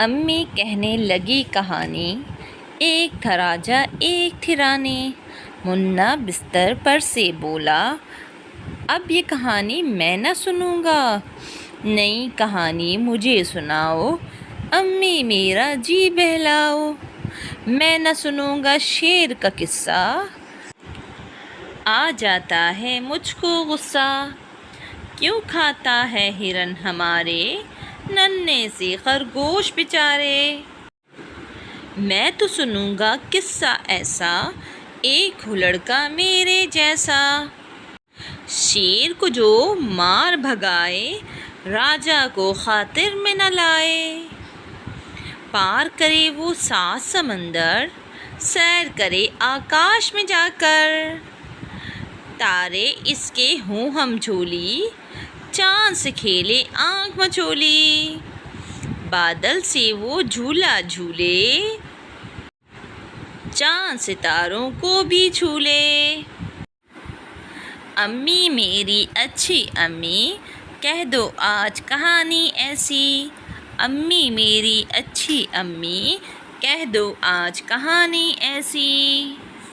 अम्मी कहने लगी कहानी। एक था राजा एक थी रानी। मुन्ना बिस्तर पर से बोला, अब ये कहानी मैं न सुनूंगा, नई कहानी मुझे सुनाओ, अम्मी मेरा जी बहलाओ। मैं न सुनूंगा शेर का किस्सा, आ जाता है मुझको गुस्सा। क्यों खाता है हिरन हमारे, नन्हे से खरगोश बेचारे। मैं तो सुनूंगा किस्सा ऐसा, एक हो लड़का मेरे जैसा। शेर को जो मार भगाए, राजा को खातिर में न लाए। पार करे वो 7 समंदर, सैर करे आकाश में जाकर। तारे इसके हों हम झोली, चाँद से खेले आँख मचोली। बादल से वो झूला झूले, चाँद सितारों को भी झूले। अम्मी मेरी अच्छी अम्मी, कह दो आज कहानी ऐसी। अम्मी मेरी अच्छी अम्मी, कह दो आज कहानी ऐसी।